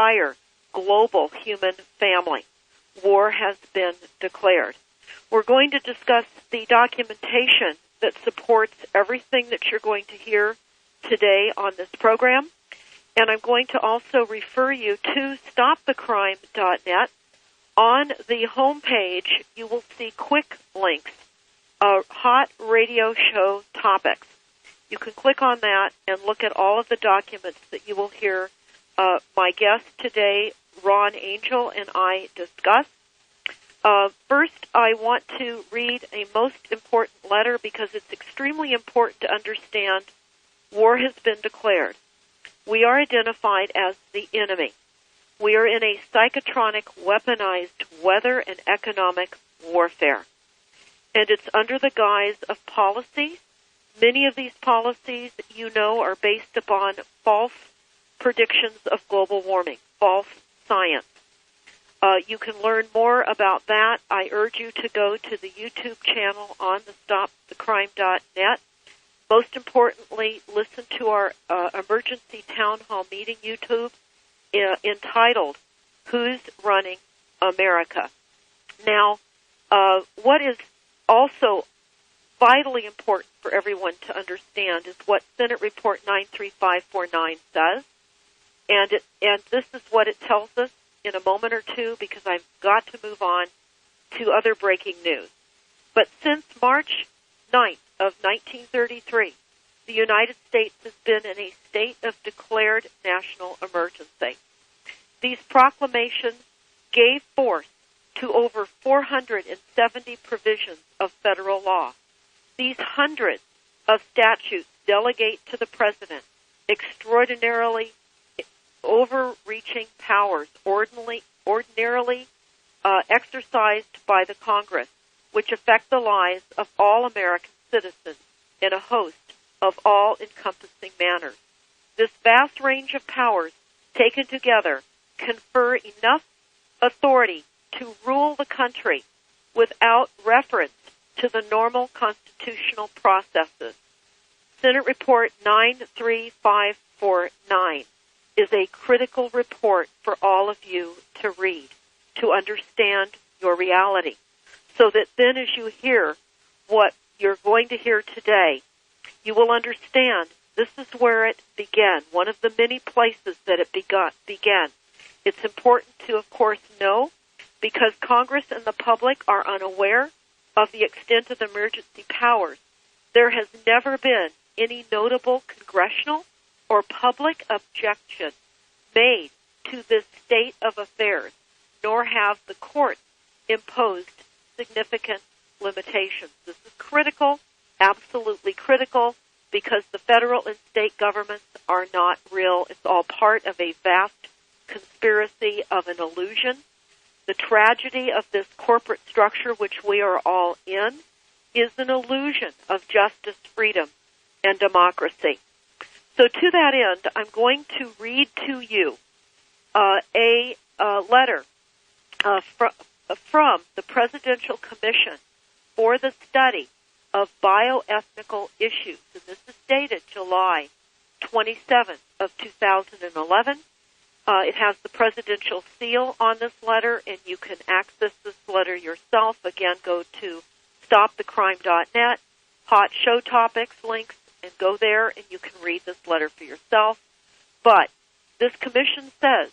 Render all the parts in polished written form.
entire global human family. War has been declared. We're going to discuss the documentation that supports everything that you're going to hear today on this program. And I'm going to also refer you to stopthecrime.net. On the homepage, you will see quick links, hot radio show topics. You can click on that and look at all of the documents that you will hear my guest today, Ron Angell, and I discuss. First, I want to read a most important letter because it's extremely important to understand war has been declared. We are identified as the enemy. We are in a psychotronic, weaponized weather and economic warfare. And it's under the guise of policy. Many of these policies, you know, are based upon false predictions of global warming, false science. You can learn more about that. I urge you to go to the YouTube channel on the stopthecrime.net. Most importantly, listen to our emergency town hall meeting YouTube entitled, Who's Running America? Now, what is also vitally important for everyone to understand is what Senate Report 93549 says, and this is what it tells us in a moment or two because I've got to move on to other breaking news. But since March 9th of 1933, the United States has been in a state of declared national emergency. These proclamations gave force to over 470 provisions of federal law. These hundreds of statutes delegate to the President extraordinarily overreaching powers ordinarily exercised by the Congress, which affect the lives of all American citizens in a host of all-encompassing manners. This vast range of powers taken together confer enough authority to rule the country without reference to the normal constitutional processes. Senate Report 93549 is a critical report for all of you to read, to understand your reality, so that then as you hear what you're going to hear today, you will understand this is where it began, one of the many places that it began. It's important to, of course, know, because Congress and the public are unaware of the extent of the emergency powers, there has never been any notable congressional or public objection made to this state of affairs, nor have the courts imposed significant limitations. This is critical, absolutely critical, because the federal and state governments are not real. It's all part of a vast conspiracy of an illusion. The tragedy of this corporate structure, which we are all in, is an illusion of justice, freedom, and democracy. So to that end, I'm going to read to you a letter from the Presidential Commission for the Study of Bioethnical Issues. And this is dated July 27th of 2011. It has the presidential seal on this letter, and you can access this letter yourself. Again, go to stopthecrime.net, hot show topics links, and go there, and you can read this letter for yourself. But this commission says,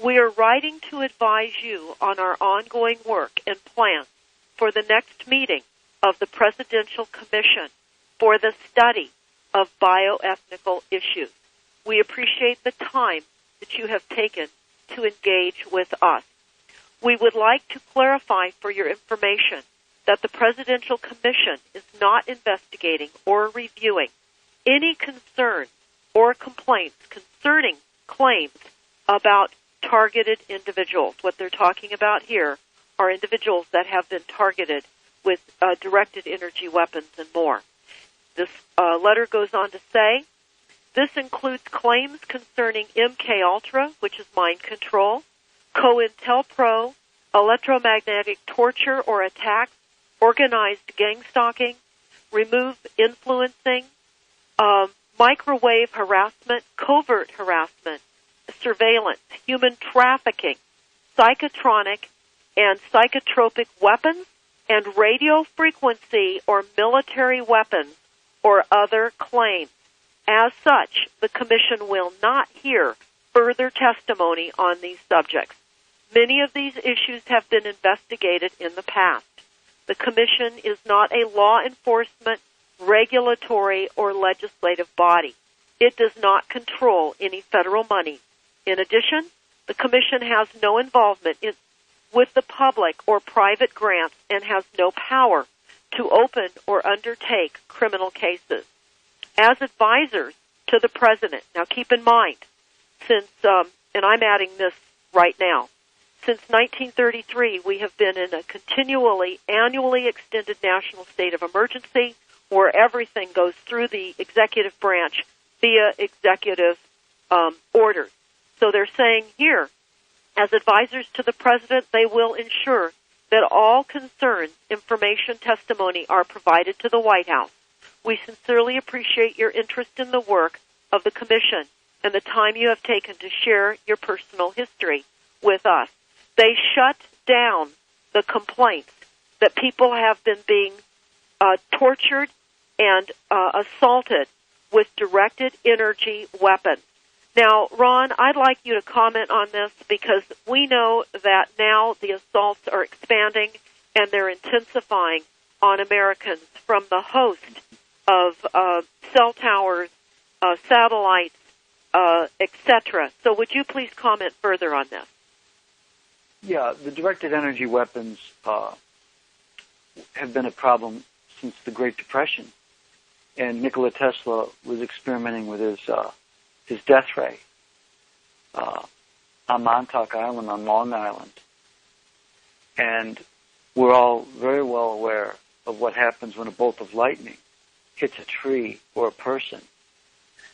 we are writing to advise you on our ongoing work and plans for the next meeting of the Presidential Commission for the Study of Bioethnical Issues. We appreciate the time that you have taken to engage with us. We would like to clarify for your information that the Presidential Commission is not investigating or reviewing any concerns or complaints concerning claims about targeted individuals. What they're talking about here are individuals that have been targeted with directed energy weapons and more. This letter goes on to say, this includes claims concerning MKUltra, which is mind control, COINTELPRO, electromagnetic torture or attacks, organized gang stalking, remove influencing, microwave harassment, covert harassment, surveillance, human trafficking, psychotronic and psychotropic weapons, and radio frequency or military weapons or other claims. As such, the Commission will not hear further testimony on these subjects. Many of these issues have been investigated in the past. The Commission is not a law enforcement, regulatory, or legislative body. It does not control any federal money. In addition, the Commission has no involvement with the public or private grants and has no power to open or undertake criminal cases. As advisors to the President, now keep in mind, since, and I'm adding this right now, since 1933, we have been in a continually, annually extended national state of emergency where everything goes through the executive branch via executive orders. So they're saying here, as advisors to the President, they will ensure that all concerns, information, testimony are provided to the White House. We sincerely appreciate your interest in the work of the Commission and the time you have taken to share your personal history with us. They shut down the complaints that people have been being tortured and assaulted with directed energy weapons. Now, Ron, I'd like you to comment on this because we know that now the assaults are expanding and they're intensifying on Americans from the host of cell towers, satellites, etc. So would you please comment further on this? Yeah, the directed energy weapons have been a problem since the Great Depression. And Nikola Tesla was experimenting with his death ray on Montauk Island on Long Island. And we're all very well aware of what happens when a bolt of lightning hits a tree or a person.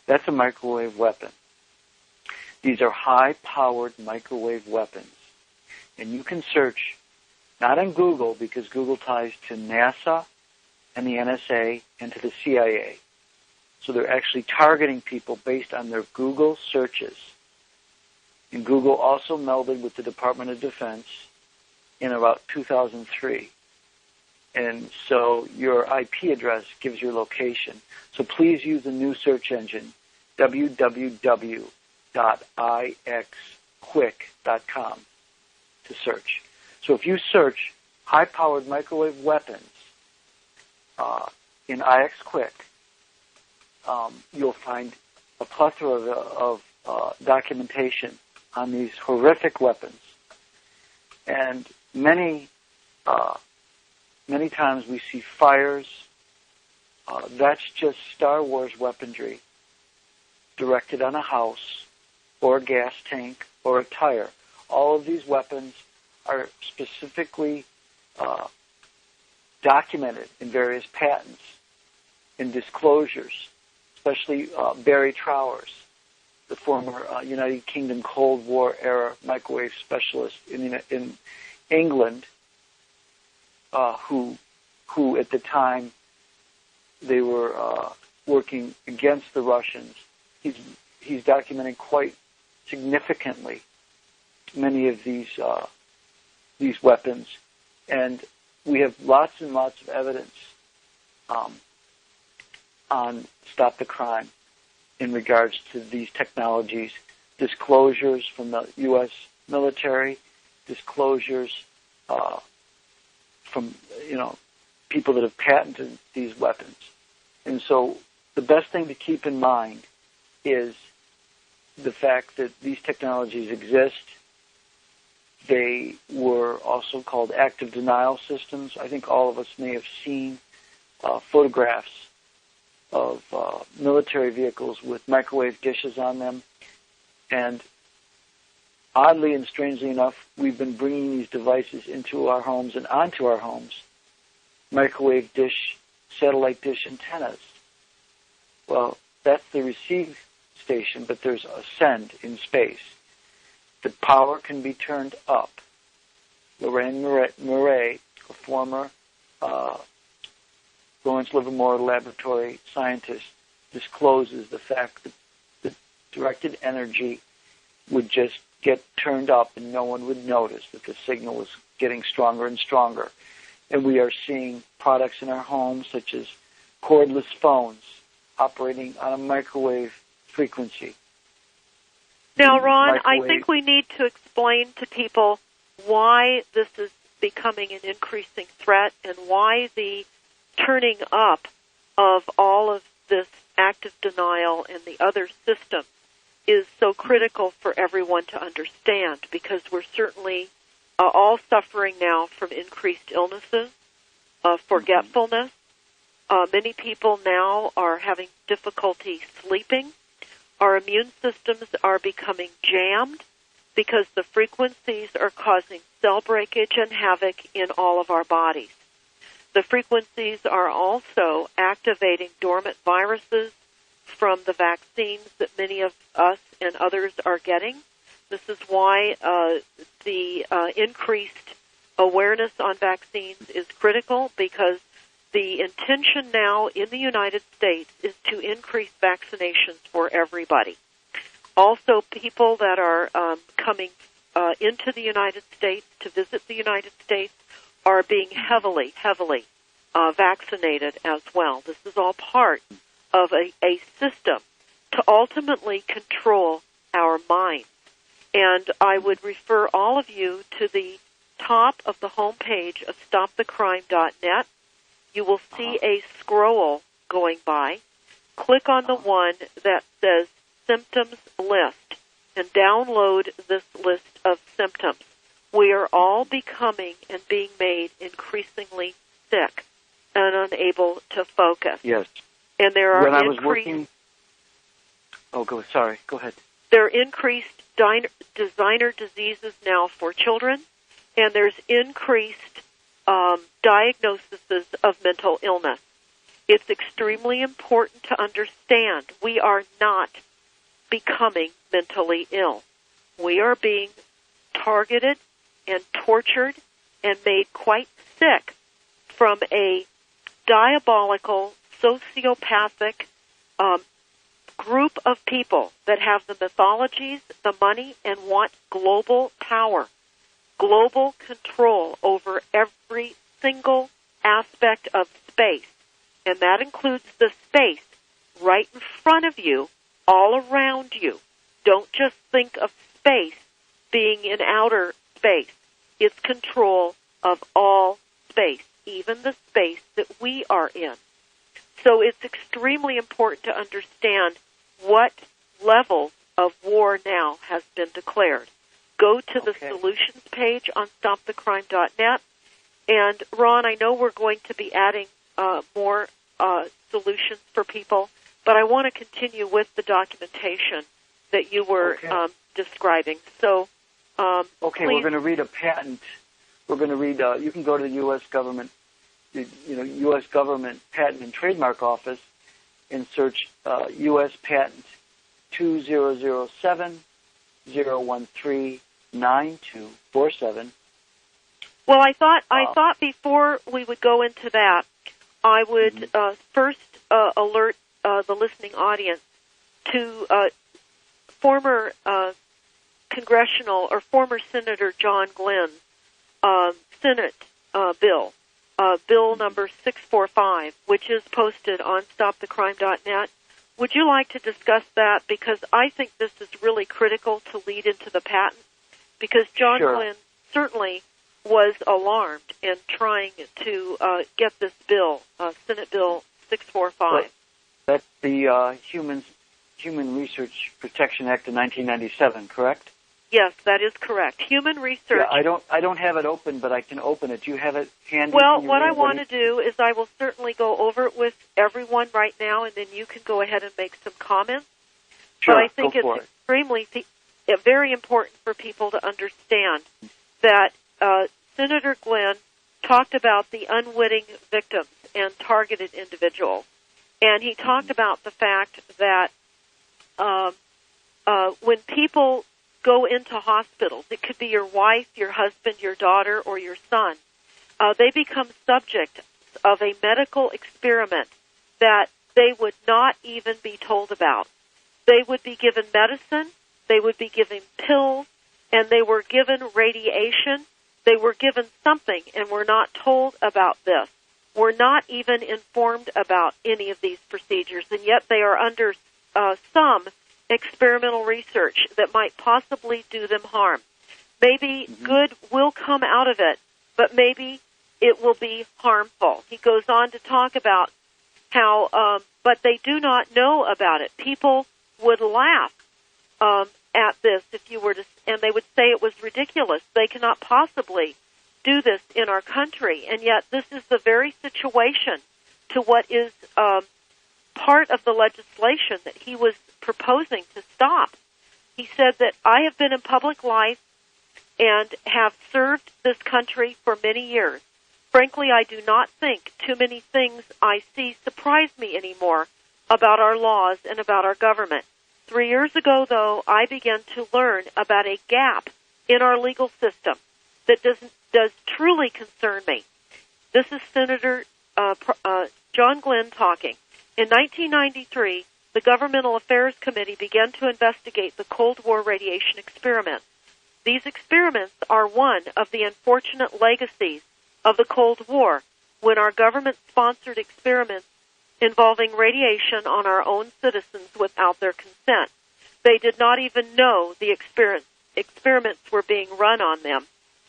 That's a microwave weapon. These are high-powered microwave weapons. And you can search, not on Google, because Google ties to NASA and the NSA and to the CIA. So they're actually targeting people based on their Google searches. And Google also melded with the Department of Defense in about 2003. And so your IP address gives your location. So please use the new search engine, www.ixquick.com, to search. So if you search high-powered microwave weapons in iXquick, you'll find a plethora of documentation on these horrific weapons. And many times we see fires. That's just Star Wars weaponry directed on a house or a gas tank or a tire. All of these weapons are specifically documented in various patents and disclosures, especially Barry Trowers, the former United Kingdom Cold War era microwave specialist in England, who at the time they were working against the Russians. He's documenting quite significantly many of these weapons, and we have lots and lots of evidence on Stop the Crime in regards to these technologies, disclosures from the U.S. military, disclosures from people that have patented these weapons. And so the best thing to keep in mind is the fact that these technologies exist. They were also called active denial systems. I think all of us may have seen photographs of military vehicles with microwave dishes on them. And oddly and strangely enough, we've been bringing these devices into our homes and onto our homes. Microwave dish, satellite dish antennas. Well, that's the receive station, but there's a send in space. The power can be turned up. Lorraine Murray, a former Lawrence Livermore laboratory scientist, discloses the fact that the directed energy would just get turned up and no one would notice that the signal was getting stronger and stronger. And we are seeing products in our homes such as cordless phones operating on a microwave frequency. Now, Ron, I think we need to explain to people why this is becoming an increasing threat and why the turning up of all of this active denial and the other systems is so critical for everyone to understand, because we're certainly all suffering now from increased illnesses, forgetfulness. Many people now are having difficulty sleeping. Our immune systems are becoming jammed because the frequencies are causing cell breakage and havoc in all of our bodies. The frequencies are also activating dormant viruses from the vaccines that many of us and others are getting. This is why the increased awareness on vaccines is critical, because the intention now in the United States is to increase vaccinations for everybody. Also, people that are coming into the United States to visit the United States are being heavily vaccinated as well. This is all part of a system to ultimately control our minds. And I would refer all of you to the top of the homepage of StopTheCrime.net. You will see a scroll going by. Click on the one that says Symptoms List and download this list of symptoms. We are all becoming and being made increasingly sick and unable to focus. Yes. And there are When I was working... Sorry, go ahead. There are increased designer diseases now for children, and there's increased diagnoses of mental illness. It's extremely important to understand we are not becoming mentally ill. We are being targeted and tortured and made quite sick from a diabolical, sociopathic group of people that have the mythologies, the money, and want global power, global control over every single aspect of space. And that includes the space right in front of you, all around you. Don't just think of space being in outer space. It's control of all space, even the space that we are in. So it's extremely important to understand what level of war now has been declared. Go to the solutions page on StopTheCrime.net. And, Ron, I know we're going to be adding more solutions for people, but I want to continue with the documentation that you were describing. So, we're please. going to read a patent. We're going to read, you can go to the U.S. government, U.S. government patent and trademark office and search U.S. patent 2007-013-9247. Well, I thought before we would go into that, I would first alert the listening audience to former congressional or former Senator John Glenn's Senate bill, bill number 645, which is posted on StopTheCrime.net. Would you like to discuss that? Because I think this is really critical to lead into the patent, because John Glenn certainly was alarmed and trying to get this bill, Senate Bill 645. Well, that's the Human Research Protection Act of 1997, correct? Yes, that is correct. Human research. Yeah, I don't have it open, but I can open it. Do you have it handy? Well, what I want to do is I will certainly go over it with everyone right now, and then you can go ahead and make some comments. Sure, but I think it's extremely, very important for people to understand that Senator Glenn talked about the unwitting victims and targeted individuals, and he talked about the fact that when people go into hospitals, it could be your wife, your husband, your daughter, or your son, they become subject of a medical experiment that they would not even be told about. They would be given medicine They would be given pills, and they were given radiation. They were given something, and we're not told about this. We're not even informed about any of these procedures, and yet they are under some experimental research that might possibly do them harm. Maybe good will come out of it, but maybe it will be harmful. He goes on to talk about how, but they do not know about it. People would laugh at this if you were to, and they would say it was ridiculous. They cannot possibly do this in our country, and yet this is the very situation to what is part of the legislation that he was proposing to stop. He said that I have been in public life and have served this country for many years. Frankly, I do not think too many things I see surprise me anymore about our laws and about our government. 3 years ago, though, I began to learn about a gap in our legal system that does truly concern me. This is Senator John Glenn talking. In 1993, the Governmental Affairs Committee began to investigate the Cold War radiation experiments. These experiments are one of the unfortunate legacies of the Cold War, when our government-sponsored experiments involving radiation on our own citizens without their consent. They did not even know the experiments were being run on them,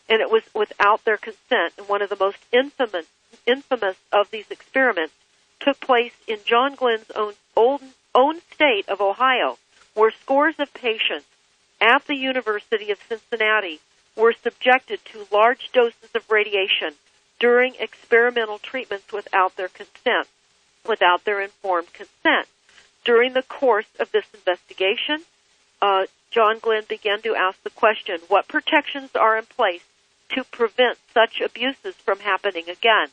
and it was without their consent. And one of the most infamous of these experiments took place in John Glenn's own state of Ohio, where scores of patients at the University of Cincinnati were subjected to large doses of radiation during experimental treatments without their consent, without their informed consent. During the course of this investigation, John Glenn began to ask the question, what protections are in place to prevent such abuses from happening again?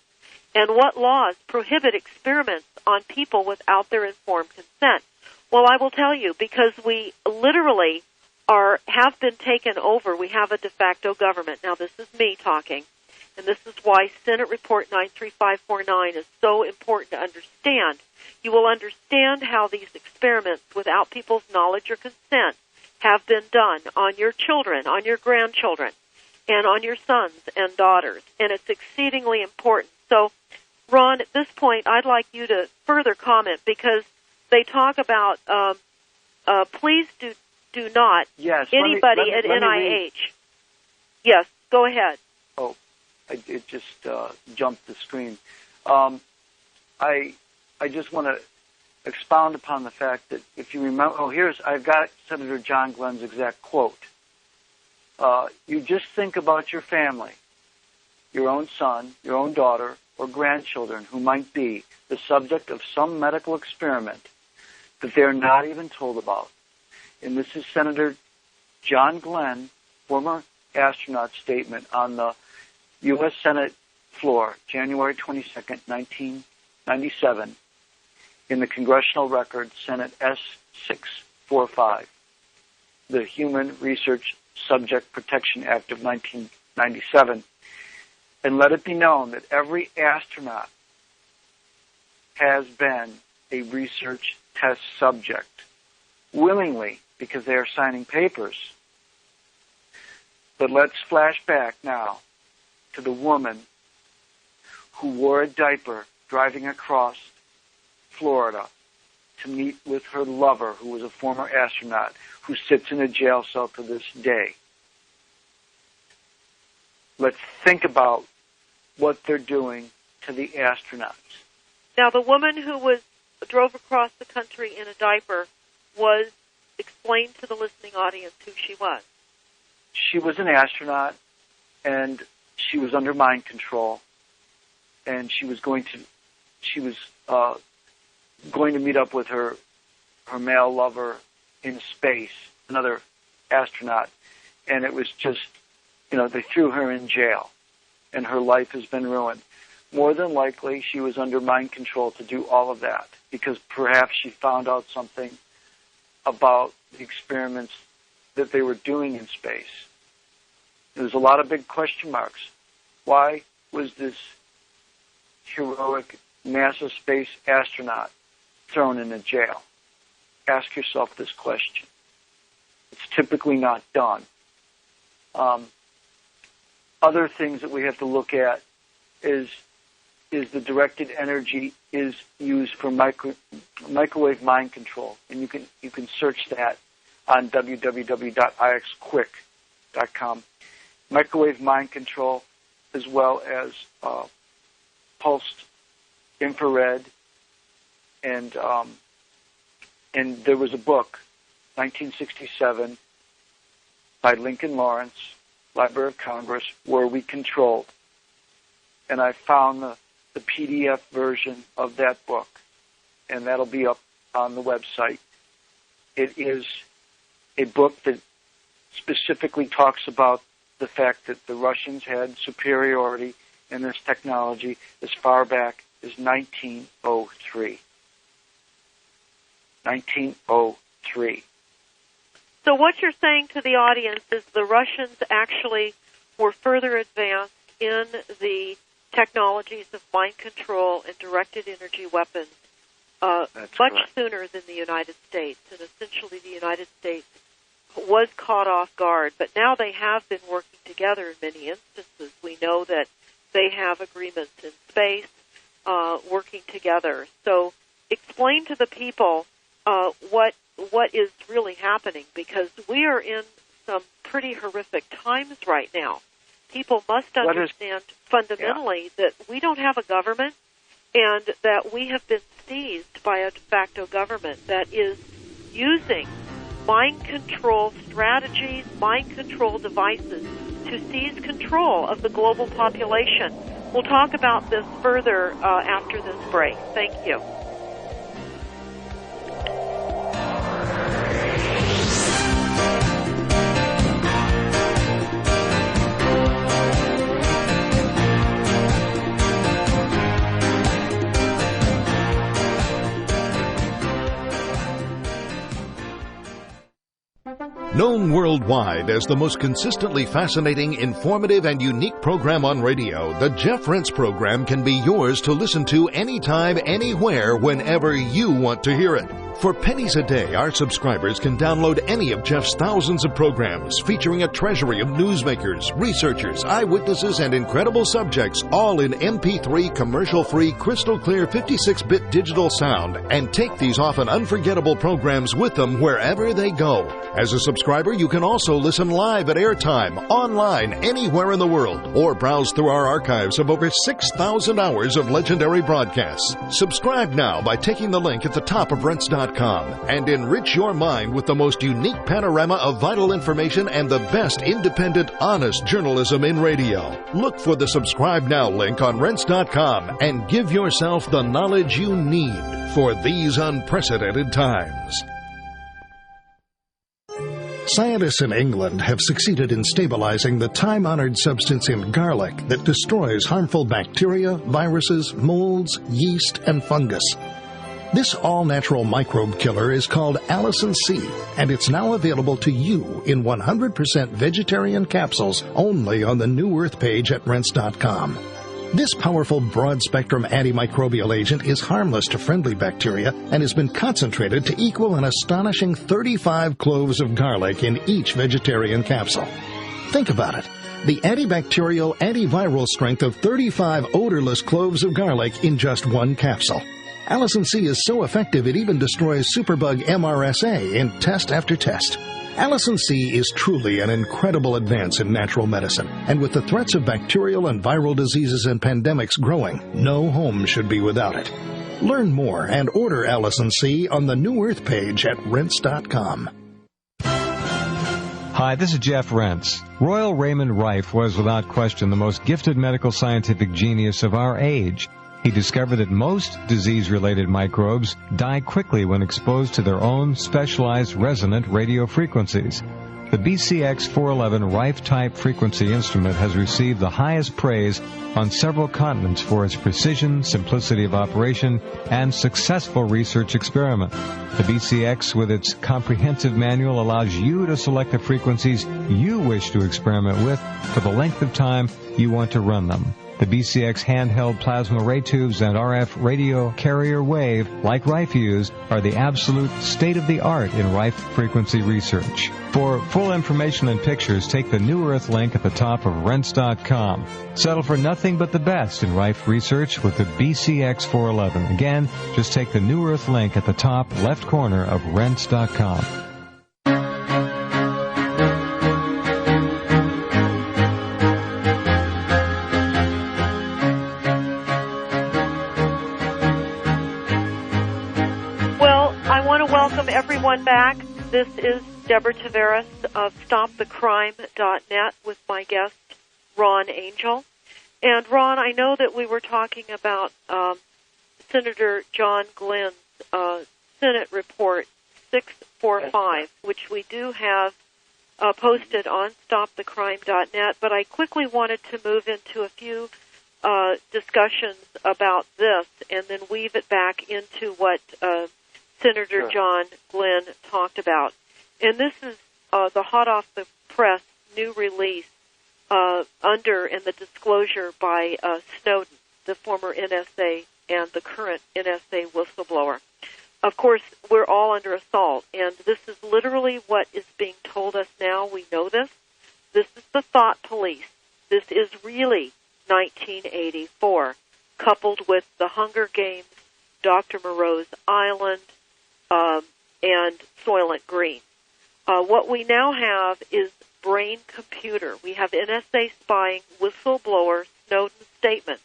And what laws prohibit experiments on people without their informed consent? Well, I will tell you, because we literally have been taken over. We have a de facto government. Now, this is me talking, and this is why Senate Report 93549 is so important to understand. You will understand how these experiments, without people's knowledge or consent, have been done on your children, on your grandchildren, and on your sons and daughters, and it's exceedingly important. So, Ron, at this point, I'd like you to further comment, because they talk about, please do not, anybody at NIH. Yes, go ahead. Oh, it just jumped the screen. I just want to expound upon the fact that if you remember, I've got Senator John Glenn's exact quote. You just think about your family, your own son, your own daughter, or grandchildren who might be the subject of some medical experiment that they're not even told about. And this is Senator John Glenn, former astronaut, statement on the U.S. Senate floor, January 22nd, 1997, in the Congressional Record, Senate S645, the Human Research Subject Protection Act of 1997. And let it be known that every astronaut has been a research test subject, willingly, because they are signing papers. But let's flash back now to the woman who wore a diaper driving across Florida to meet with her lover, who was a former astronaut, who sits in a jail cell to this day. Let's think about what they're doing to the astronauts. Now, the woman who drove across the country in a diaper was explained to the listening audience who she was. She was an astronaut, and she was under mind control, and she was going to meet up with her male lover in space, another astronaut, and it was just, they threw her in jail, and her life has been ruined. More than likely, she was under mind control to do all of that, because perhaps she found out something about the experiments that they were doing in space. There's a lot of big question marks. Why was this heroic NASA space astronaut thrown in a jail? Ask yourself this question. It's typically not done. Other things that we have to look at is the directed energy is used for microwave mind control, and you can search that on www.ixquick.com. Microwave mind control, as well as pulsed infrared, and there was a book, 1967, by Lincoln Lawrence, Library of Congress, Were We Controlled? And I found the PDF version of that book, and that'll be up on the website. It is a book that specifically talks about the fact that the Russians had superiority in this technology as far back as 1903. 1903. So what you're saying to the audience is the Russians actually were further advanced in the technologies of mind control and directed energy weapons much sooner than the United States. And essentially the United States was caught off guard. But now they have been working together in many instances. We know that they have agreements in space working together. So explain to the people what is really happening, because we are in some pretty horrific times right now. People must understand fundamentally that we don't have a government and that we have been seized by a de facto government that is using mind control strategies, mind control devices to seize control of the global population. We'll talk about this further after this break. Thank you. Known worldwide as the most consistently fascinating, informative, and unique program on radio, the Jeff Rense program can be yours to listen to anytime, anywhere, whenever you want to hear it. For pennies a day, our subscribers can download any of Jeff's thousands of programs featuring a treasury of newsmakers, researchers, eyewitnesses, and incredible subjects, all in MP3 commercial-free, crystal-clear 56-bit digital sound, and take these often unforgettable programs with them wherever they go. As a subscriber, you can also listen live at airtime, online, anywhere in the world, or browse through our archives of over 6,000 hours of legendary broadcasts. Subscribe now by taking the link at the top of Rense.com and enrich your mind with the most unique panorama of vital information and the best independent, honest journalism in radio. Look for the Subscribe Now link on Rense.com and give yourself the knowledge you need for these unprecedented times. Scientists in England have succeeded in stabilizing the time-honored substance in garlic that destroys harmful bacteria, viruses, molds, yeast, and fungus. This all-natural microbe killer is called Allicin C, and it's now available to you in 100% vegetarian capsules only on the New Earth page at Rense.com. This powerful broad-spectrum antimicrobial agent is harmless to friendly bacteria and has been concentrated to equal an astonishing 35 cloves of garlic in each vegetarian capsule. Think about it. The antibacterial, antiviral strength of 35 odorless cloves of garlic in just one capsule. Allicin C is so effective it even destroys superbug MRSA in test after test. Allicin C is truly an incredible advance in natural medicine, and with the threats of bacterial and viral diseases and pandemics growing, no home should be without it. Learn more and order Allicin C on the New Earth page at Rense.com. Hi, this is Jeff Rense. Royal Raymond Rife was without question the most gifted medical scientific genius of our age. He discovered that most disease-related microbes die quickly when exposed to their own specialized resonant radio frequencies. The BCX 411 Rife-type frequency instrument has received the highest praise on several continents for its precision, simplicity of operation, and successful research experiment. The BCX, with its comprehensive manual, allows you to select the frequencies you wish to experiment with for the length of time you want to run them. The BCX handheld plasma ray tubes and RF radio carrier wave, like Rife use, are the absolute state-of-the-art in Rife frequency research. For full information and pictures, take the New Earth link at the top of Rense.com. Settle for nothing but the best in Rife research with the BCX 411. Again, just take the New Earth link at the top left corner of Rense.com. Welcome everyone back. This is Deborah Tavares of StopTheCrime.net with my guest, Ron Angell. And Ron, I know that we were talking about Senator John Glenn's Senate Report 645, which we do have posted on StopTheCrime.net, but I quickly wanted to move into a few discussions about this and then weave it back into what Senator John Glenn talked about. And this is the hot-off-the-press new release under and the disclosure by Snowden, the former NSA and the current NSA whistleblower. Of course, we're all under assault, and this is literally what is being told us now. We know this. This is the thought police. This is really 1984, coupled with the Hunger Games, Dr. Moreau's Island, and Soylent Green. What we now have is brain computer. We have NSA spying whistleblower Snowden statements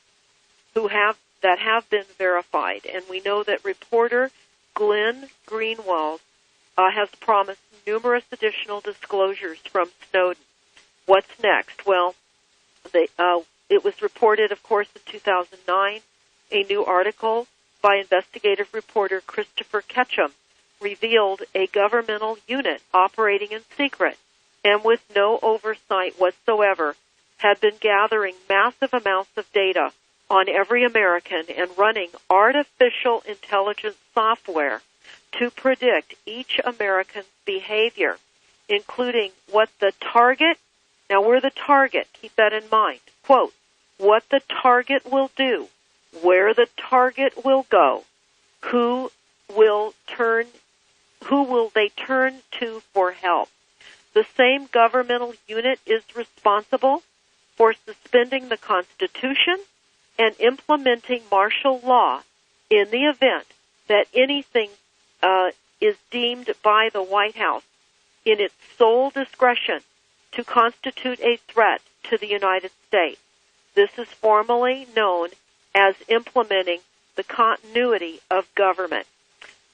that have been verified, and we know that reporter Glenn Greenwald has promised numerous additional disclosures from Snowden. What's next? Well, it was reported, of course, in 2009, a new article by investigative reporter Christopher Ketchum revealed a governmental unit operating in secret and with no oversight whatsoever had been gathering massive amounts of data on every American and running artificial intelligence software to predict each American's behavior, including what the target, now we're the target, keep that in mind, quote, what the target will do, where the target will go, who will they turn to for help. The same governmental unit is responsible for suspending the Constitution and implementing martial law in the event that anything is deemed by the White House in its sole discretion to constitute a threat to the United States. This is formally known as implementing the continuity of government.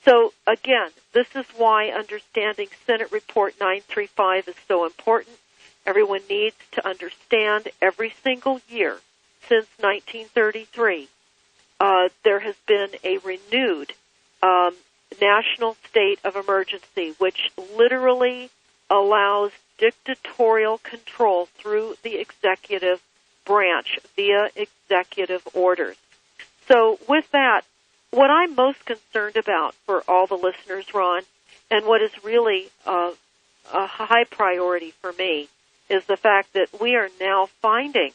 So, again, this is why understanding Senate Report 935 is so important. Everyone needs to understand every single year since 1933, there has been a renewed national state of emergency, which literally allows dictatorial control through the executive branch via executive orders. So with that, what I'm most concerned about for all the listeners, Ron, and what is really a high priority for me, is the fact that we are now finding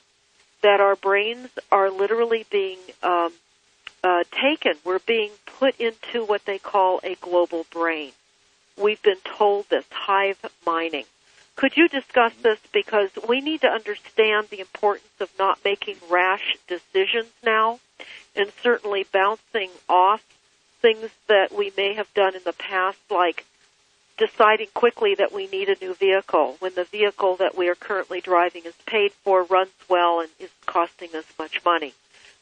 that our brains are literally being taken. We're being put into what they call a global brain. We've been told this, hive mining. Could you discuss this? Because we need to understand the importance of not making rash decisions now, and certainly bouncing off things that we may have done in the past, like deciding quickly that we need a new vehicle when the vehicle that we are currently driving is paid for, runs well, and is costing us much money.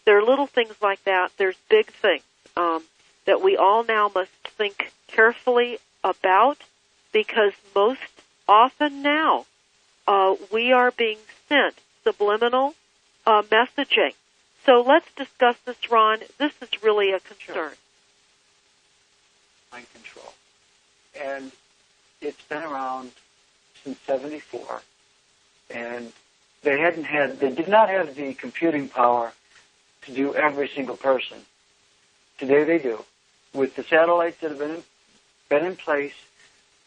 There are little things like that. There's big things that we all now must think carefully about, because most often now we are being sent subliminal messaging. So let's discuss this, Ron. This is really a concern. Sure. Mind control. And it's been around since 74, and they did not have the computing power to do every single person. Today they do. With the satellites that have been in place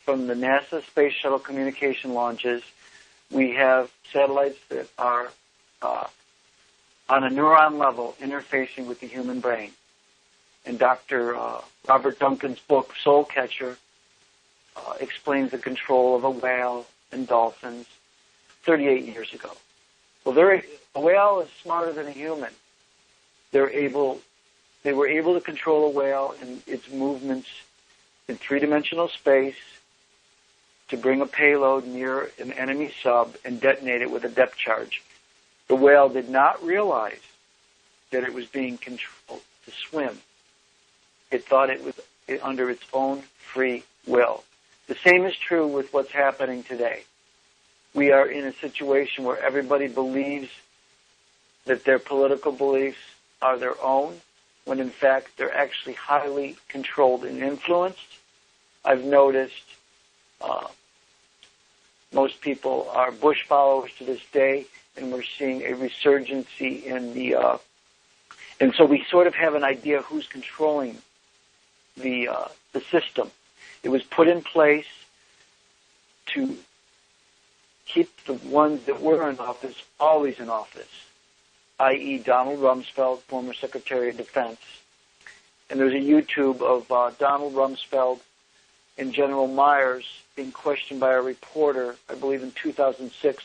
from the NASA Space Shuttle communication launches, we have satellites that are on a neuron level interfacing with the human brain. And Dr. Robert Duncan's book, Soul Catcher, explains the control of a whale and dolphins 38 years ago. Well, a whale is smarter than a human. They were able to control a whale and its movements in three-dimensional space to bring a payload near an enemy sub and detonate it with a depth charge. The whale did not realize that it was being controlled to swim. It thought it was under its own free will. The same is true with what's happening today. We are in a situation where everybody believes that their political beliefs are their own, when in fact they're actually highly controlled and influenced. I've noticed most people are Bush followers to this day, and we're seeing a resurgency in the... and so we sort of have an idea who's controlling the system. It was put in place to keep the ones that were in office always in office, i.e. Donald Rumsfeld, former Secretary of Defense. And there's a YouTube of Donald Rumsfeld and General Myers being questioned by a reporter, I believe in 2006,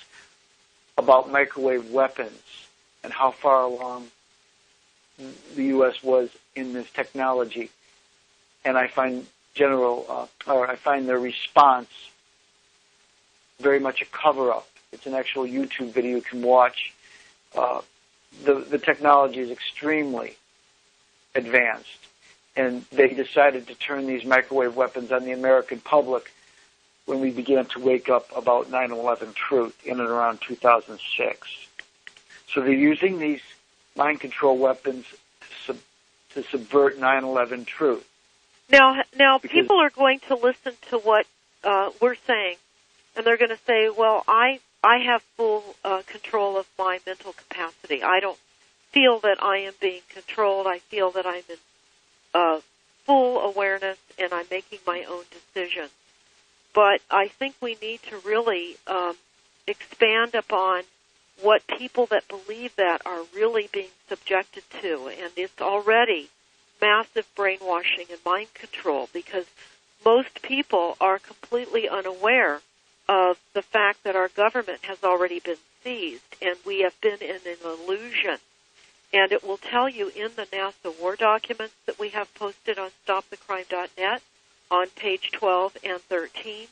about microwave weapons and how far along the U.S. was in this technology. And I find their response very much a cover-up. It's an actual YouTube video you can watch. The technology is extremely advanced, and they decided to turn these microwave weapons on the American public when we began to wake up about 9/11 truth in and around 2006. So they're using these mind control weapons to subvert 9/11 truth. Now people are going to listen to what we're saying, and they're going to say, well, I have full control of my mental capacity. I don't feel that I am being controlled. I feel that I'm in full awareness, and I'm making my own decisions. But I think we need to really expand upon what people that believe that are really being subjected to, and it's already massive brainwashing and mind control, because most people are completely unaware of the fact that our government has already been seized, and we have been in an illusion. And it will tell you in the NASA war documents that we have posted on StopTheCrime.net on page 12 and 13.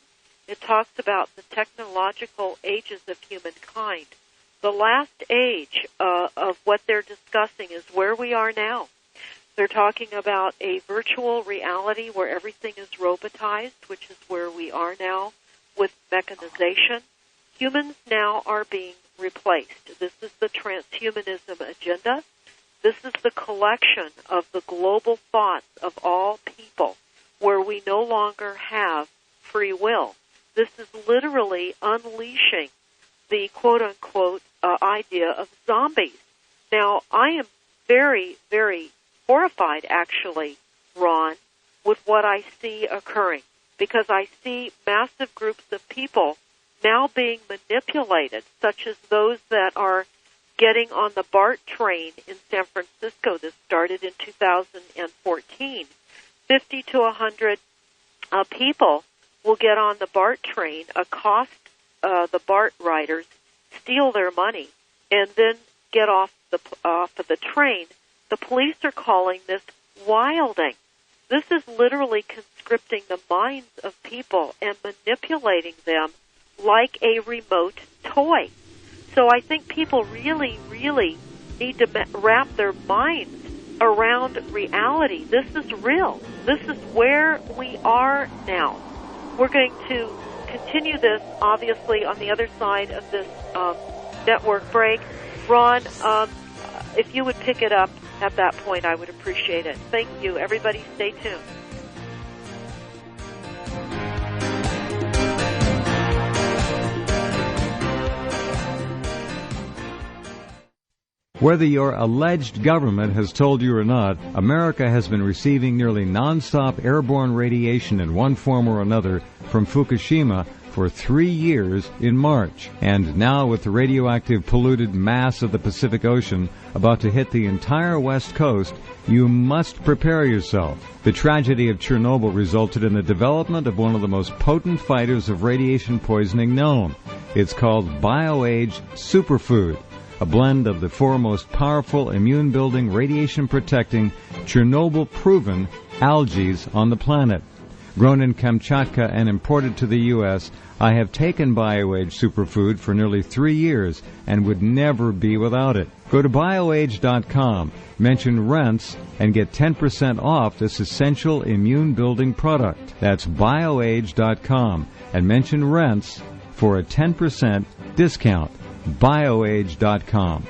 It talks about the technological ages of humankind. The last age of what they're discussing is where we are now. They're talking about a virtual reality where everything is robotized, which is where we are now with mechanization. Humans now are being replaced. This is the transhumanism agenda. This is the collection of the global thoughts of all people where we no longer have free will. This is literally unleashing the quote-unquote idea of zombies. Now, I am very, very horrified, actually, Ron, with what I see occurring, because I see massive groups of people now being manipulated, such as those that are getting on the BART train in San Francisco. This started in 2014. 50 to 100 people will get on the BART train, accost the BART riders, steal their money, and then get off of the train. The police are calling this wilding. This is literally conscripting the minds of people and manipulating them like a remote toy. So I think people really, really need to wrap their minds around reality. This is real. This is where we are now. We're going to continue this, obviously, on the other side of this network break. Ron, if you would pick it up at that point, I would appreciate it. Thank you. Everybody stay tuned. Whether your alleged government has told you or not, America has been receiving nearly nonstop airborne radiation in one form or another from Fukushima for 3 years in March. And now with the radioactive polluted mass of the Pacific Ocean about to hit the entire West Coast, you must prepare yourself. The tragedy of Chernobyl resulted in the development of one of the most potent fighters of radiation poisoning known. It's called BioAge Superfood, a blend of the 4 most powerful immune-building, radiation-protecting, Chernobyl-proven algae on the planet. Grown in Kamchatka and imported to the U.S., I have taken BioAge Superfood for nearly 3 years and would never be without it. Go to BioAge.com, mention Rents, and get 10% off this essential immune-building product. That's BioAge.com, and mention Rents for a 10% discount. BioAge.com.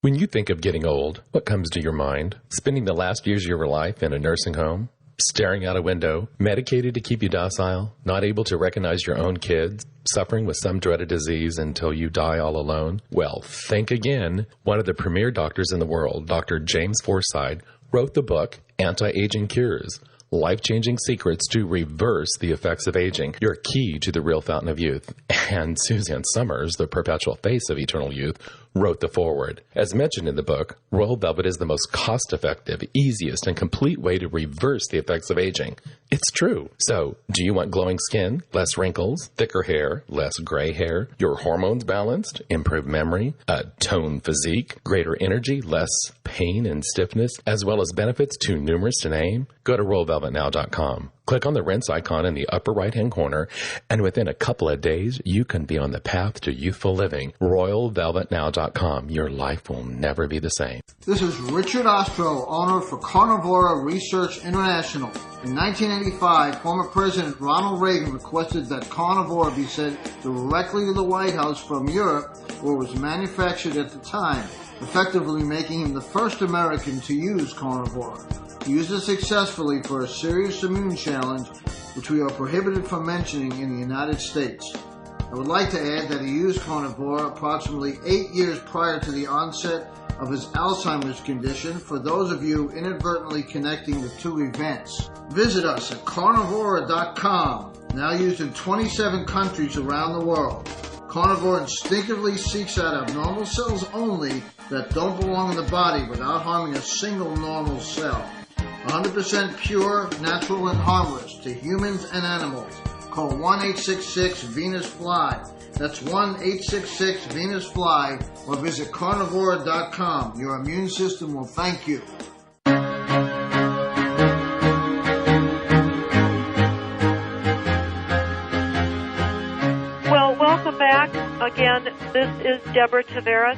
When you think of getting old, what comes to your mind? Spending the last years of your life in a nursing home? Staring out a window? Medicated to keep you docile? Not able to recognize your own kids? Suffering with some dreaded disease until you die all alone? Well, think again. One of the premier doctors in the world, Dr. James Forsythe, wrote the book Anti-Aging Cures. Life-changing secrets to reverse the effects of aging. Your key to the real fountain of youth. And Suzanne Summers, the perpetual face of eternal youth, wrote the foreword. As mentioned in the book, Royal Velvet is the most cost-effective, easiest, and complete way to reverse the effects of aging. It's true. So, do you want glowing skin, less wrinkles, thicker hair, less gray hair, your hormones balanced, improved memory, a toned physique, greater energy, less pain and stiffness, as well as benefits too numerous to name? Go to RoyalVelvetNow.com. Click on the Rinse icon in the upper right-hand corner, and within a couple of days, you can be on the path to youthful living. RoyalVelvetNow.com. Your life will never be the same. This is Richard Ostro, owner for Carnivora Research International. In 1985, former President Ronald Reagan requested that Carnivora be sent directly to the White House from Europe, where it was manufactured at the time, effectively making him the first American to use Carnivora. He used it successfully for a serious immune challenge, which we are prohibited from mentioning in the United States. I would like to add that he used Carnivora approximately 8 years prior to the onset of his Alzheimer's condition, for those of you inadvertently connecting the two events. Visit us at Carnivora.com, now used in 27 countries around the world. Carnivore instinctively seeks out abnormal cells only that don't belong in the body without harming a single normal cell. 100% pure, natural, and harmless to humans and animals. Call 1-866-VENUS-FLY. That's 1-866-VENUS-FLY, or visit Carnivora.com. Your immune system will thank you. Well, welcome back. Again, this is Deborah Tavares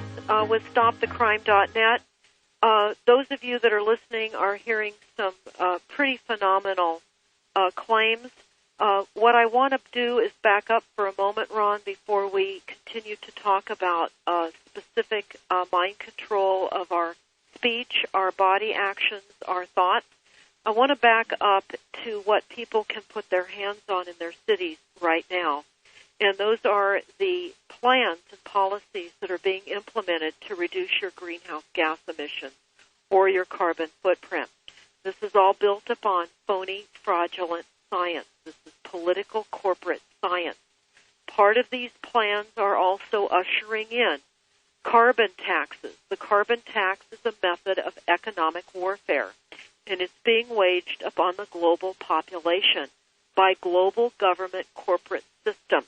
with StopTheCrime.net. Those of you that are listening are hearing some pretty phenomenal claims. What I want to do is back up for a moment, Ron, before we continue to talk about specific mind control of our speech, our body actions, our thoughts. I want to back up to what people can put their hands on in their cities right now. And those are the plans and policies that are being implemented to reduce your greenhouse gas emissions or your carbon footprint. This is all built upon phony, fraudulent science. This is political corporate science. Part of these plans are also ushering in carbon taxes. The carbon tax is a method of economic warfare, and it's being waged upon the global population by global government corporate systems.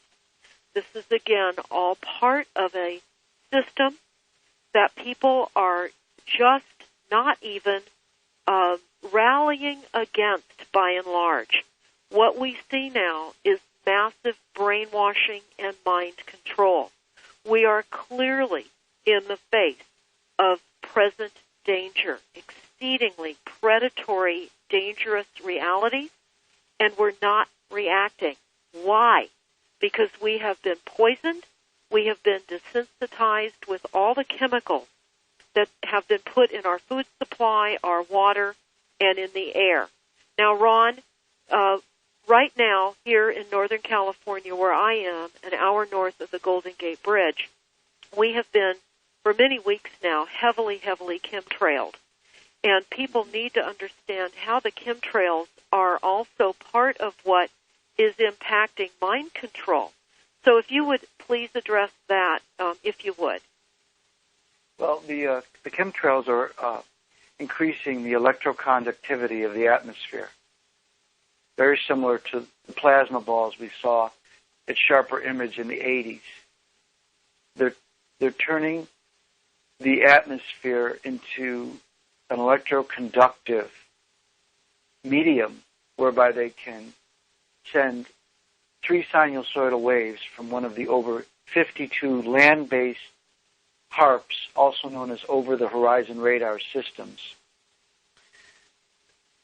This is, again, all part of a system that people are just not even rallying against by and large. What we see now is massive brainwashing and mind control. We are clearly in the face of present danger, exceedingly predatory, dangerous realities, and we're not reacting. Why? Because we have been poisoned, we have been desensitized with all the chemicals that have been put in our food supply, our water, and in the air. Now, Ron, right now, here in Northern California, where I am, an hour north of the Golden Gate Bridge, we have been, for many weeks now, heavily chemtrailed. And people need to understand how the chemtrails are also part of what is impacting mind control. So if you would please address that, if you would. Well, the chemtrails are increasing the electroconductivity of the atmosphere, very similar to the plasma balls we saw at Sharper Image in the 80s. They're turning the atmosphere into an electroconductive medium whereby they can send 3 sinusoidal waves from one of the over 52 land-based HARPs, also known as over-the-horizon radar systems,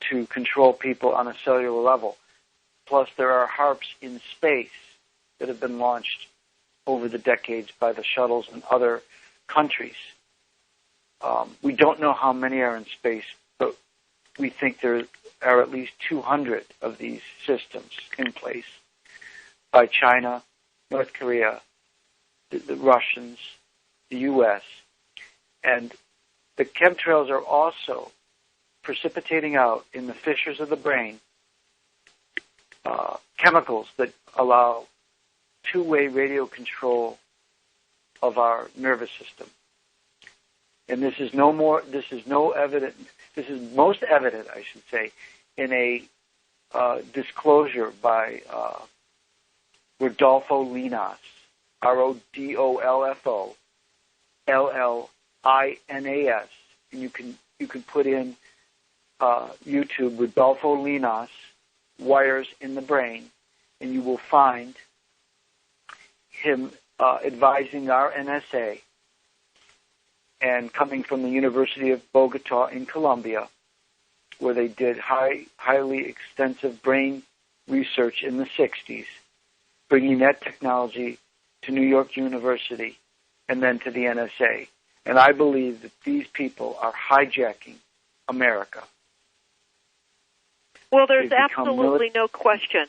to control people on a cellular level. Plus, there are HARPs in space that have been launched over the decades by the shuttles in other countries. We don't know how many are in space, but we think there are at least 200 of these systems in place by China, North Korea, the Russians, the U.S., and the chemtrails are also precipitating out in the fissures of the brain chemicals that allow two-way radio control of our nervous system. And this is most evident, I should say, in a disclosure by Rodolfo Linas, Rodolfo Linas, and you can put in YouTube Rodolfo Linas, wires in the brain, and you will find him advising our NSA and coming from the University of Bogota in Colombia, where they did highly extensive brain research in the 60s, bringing that technology to New York University and then to the NSA. And I believe that these people are hijacking America. Well, there's absolutely no question.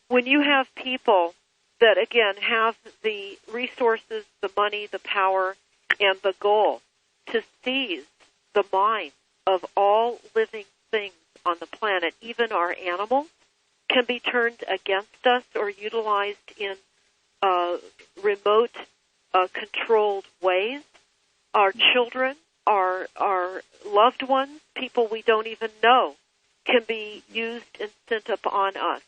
When you have people that, again, have the resources, the money, the power, and the goal to seize the mind of all living things on the planet, even our animals, can be turned against us or utilized in remote, controlled ways. Our children, our loved ones, people we don't even know, can be used and sent upon us.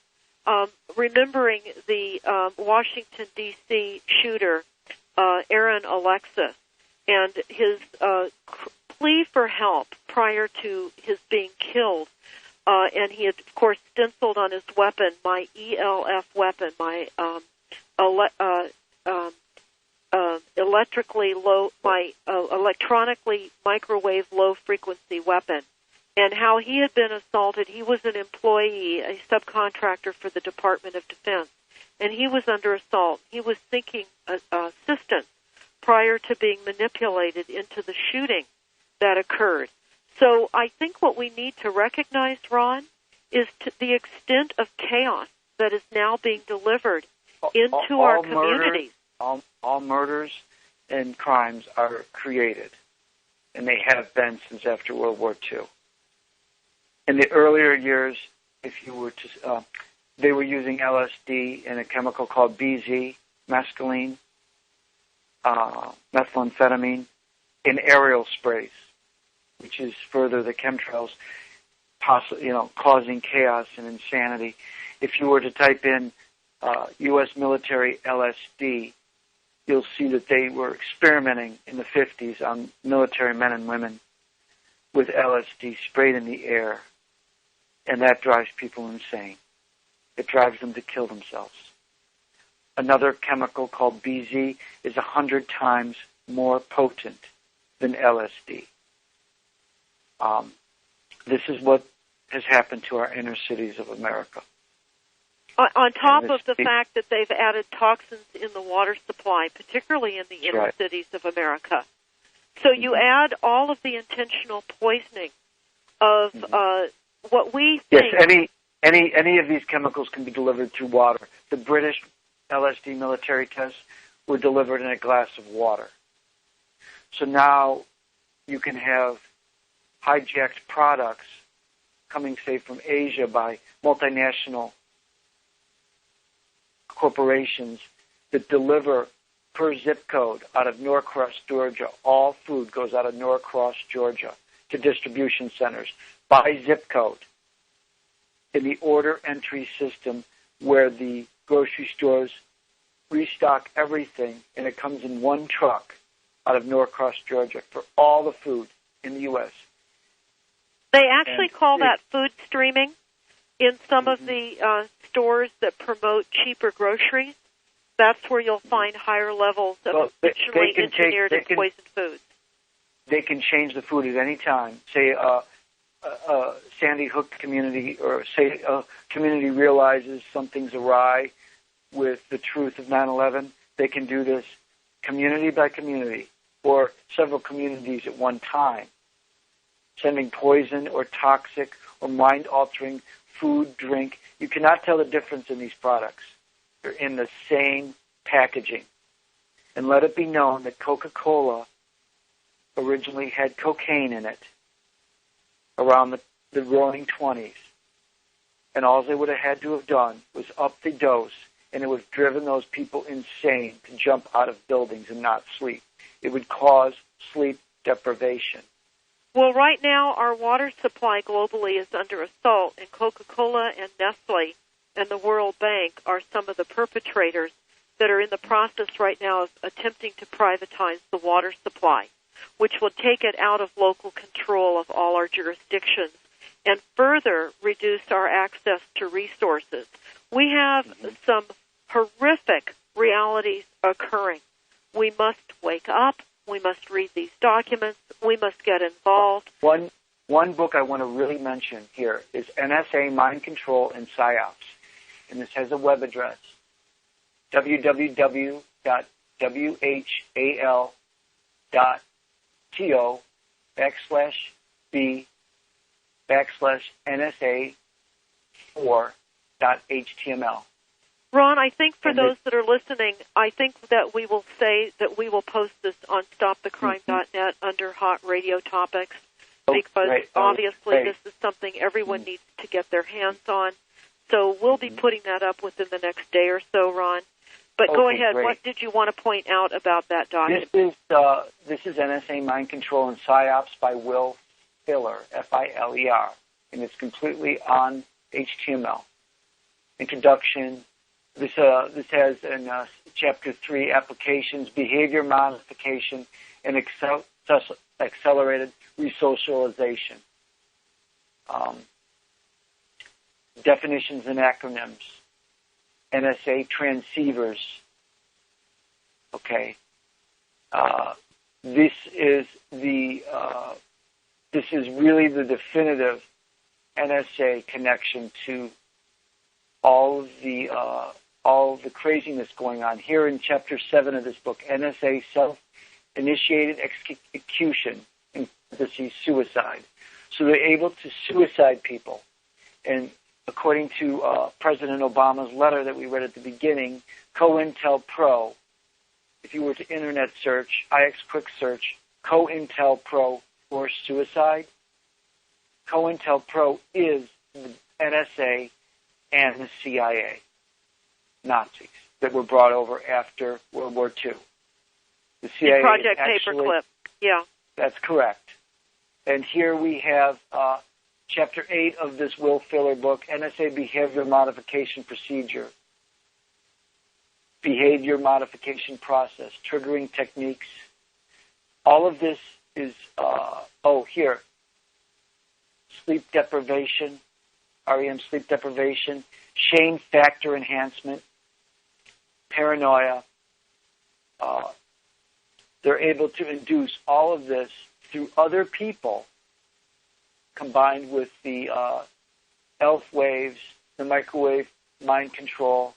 Remembering the Washington, D.C. shooter, Aaron Alexis, and his plea for help prior to his being killed, and he had, of course, stenciled on his weapon, my ELF weapon, my electronically microwave low frequency weapon, and how he had been assaulted. He was an employee, a subcontractor for the Department of Defense, and he was under assault. He was seeking assistance prior to being manipulated into the shooting that occurred. So I think what we need to recognize, Ron, is to the extent of chaos that is now being delivered into our communities. All murders and crimes are created, and they have been since after World War II. In the earlier years, if you were to, they were using LSD and a chemical called BZ, mescaline, methamphetamine, in aerial sprays, which is further the chemtrails, causing chaos and insanity. If you were to type in U.S. military LSD, you'll see that they were experimenting in the 50s on military men and women with LSD sprayed in the air, and that drives people insane. It drives them to kill themselves. Another chemical called BZ is 100 times more potent than LSD. This is what has happened to our inner cities of America. On top of the fact that they've added toxins in the water supply, particularly in the inner cities of America. So you add all of the intentional poisoning of what we think... Yes, any of these chemicals can be delivered through water. The British LSD military tests were delivered in a glass of water. So now you can have hijacked products coming, say, from Asia by multinational corporations that deliver per zip code out of Norcross, Georgia. All food goes out of Norcross, Georgia to distribution centers by zip code in the order entry system where the grocery stores restock everything, and it comes in one truck out of Norcross, Georgia for all the food in the U.S. They actually call that food streaming in some of the stores that promote cheaper groceries. That's where you'll find higher levels of intentionally engineered and poisoned foods. They can change the food at any time. Say Sandy Hook community, or say a community realizes something's awry with the truth of 9/11. They can do this community by community or several communities at one time, sending poison or toxic or mind-altering food, drink. You cannot tell the difference in these products. They're in the same packaging. And let it be known that Coca-Cola originally had cocaine in it around the roaring 20s. And all they would have had to have done was up the dose, and it would have driven those people insane to jump out of buildings and not sleep. It would cause sleep deprivation. Well, right now our water supply globally is under assault, and Coca-Cola and Nestle and the World Bank are some of the perpetrators that are in the process right now of attempting to privatize the water supply, which will take it out of local control of all our jurisdictions and further reduce our access to resources. We have some horrific realities occurring. We must wake up. We must read these documents. We must get involved. One book I want to really mention here is NSA Mind Control and PsyOps. And this has a web address, www.whal.to/NSA4.html. Ron, I think for those that are listening, I think that we will say that we will post this on stopthecrime.net under hot radio topics, because obviously this is something everyone needs to get their hands on. So we'll be putting that up within the next day or so, Ron. But go ahead. Great. What did you want to point out about that document? This is NSA Mind Control and PsyOps by Will Filler, Filer, and it's completely on HTML. Introduction. This has in Chapter 3 applications, behavior modification, and accelerated resocialization. Definitions and acronyms. NSA transceivers. Okay. This is really the definitive NSA connection to all of the craziness going on. Here in Chapter 7 of this book, NSA self-initiated execution, in parentheses, suicide. So they're able to suicide people. And according to President Obama's letter that we read at the beginning, COINTELPRO, if you were to internet search, IX quick search, COINTELPRO for suicide, COINTELPRO is the NSA and the CIA, Nazis, that were brought over after World War II. The CIA Project Paperclip, yeah. That's correct. And here we have Chapter 8 of this Will Filler book, NSA Behavior Modification Procedure. Behavior modification process, triggering techniques. All of this is, here. Sleep deprivation, REM sleep deprivation, shame factor enhancement, paranoia. They're able to induce all of this through other people, combined with the ELF waves, the microwave mind control,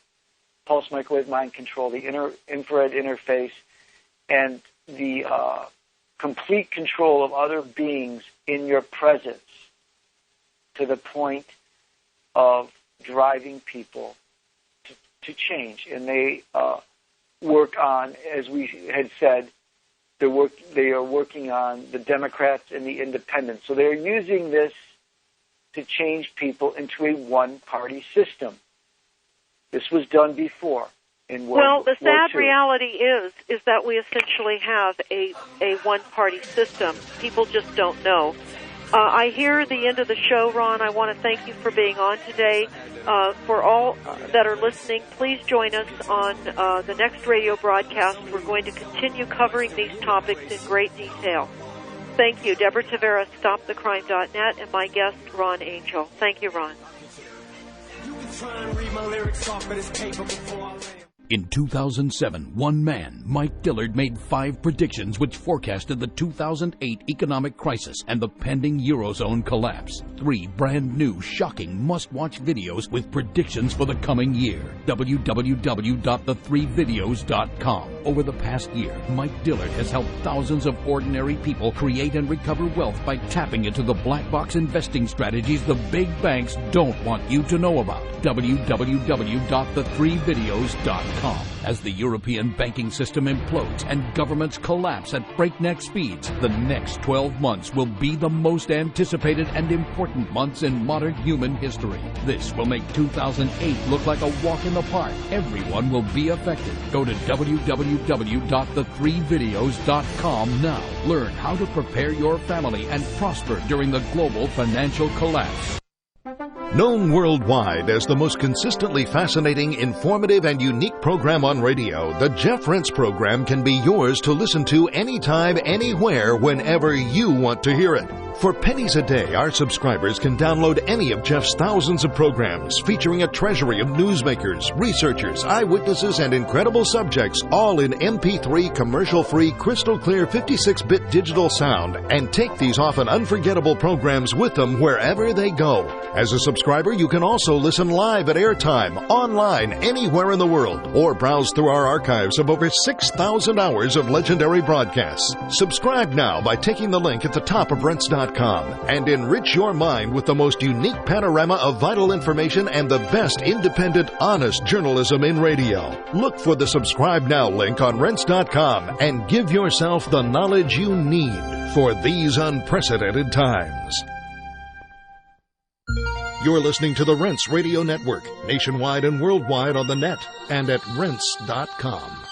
pulse microwave mind control, the infrared interface, and the complete control of other beings in your presence, to the point of driving people to change. And they work on, as we had said, they are working on the Democrats and the independents. So they're using this to change people into a one-party system. This was done before in World Well, the War sad II. reality is that we essentially have a one-party system. People just don't know. I hear the end of the show, Ron. I want to thank you for being on today. For all that are listening, please join us on the next radio broadcast. We're going to continue covering these topics in great detail. Thank you. Deborah Tavares, StopTheCrime.net, and my guest, Ron Angell. Thank you, Ron. In 2007, one man, Mike Dillard, made 5 predictions which forecasted the 2008 economic crisis and the pending Eurozone collapse. 3 brand new, shocking, must-watch videos with predictions for the coming year. www.the3videos.com. Over the past year, Mike Dillard has helped thousands of ordinary people create and recover wealth by tapping into the black box investing strategies the big banks don't want you to know about. www.the3videos.com. As the European banking system implodes and governments collapse at breakneck speeds, the next 12 months will be the most anticipated and important months in modern human history. This will make 2008 look like a walk in the park. Everyone will be affected. Go to www.the3videos.com now. Learn how to prepare your family and prosper during the global financial collapse. Known worldwide as the most consistently fascinating, informative, and unique program on radio, the Jeff Rense Program can be yours to listen to anytime, anywhere, whenever you want to hear it. For pennies a day, our subscribers can download any of Jeff's thousands of programs featuring a treasury of newsmakers, researchers, eyewitnesses, and incredible subjects, all in MP3 commercial-free, crystal-clear 56-bit digital sound, and take these often unforgettable programs with them wherever they go. As a subscriber, you can also listen live at airtime, online, anywhere in the world, or browse through our archives of over 6,000 hours of legendary broadcasts. Subscribe now by taking the link at the top of Rense.com and enrich your mind with the most unique panorama of vital information and the best independent, honest journalism in radio. Look for the Subscribe Now link on Rense.com and give yourself the knowledge you need for these unprecedented times. You're listening to the Rense Radio Network, nationwide and worldwide on the net and at Rense.com.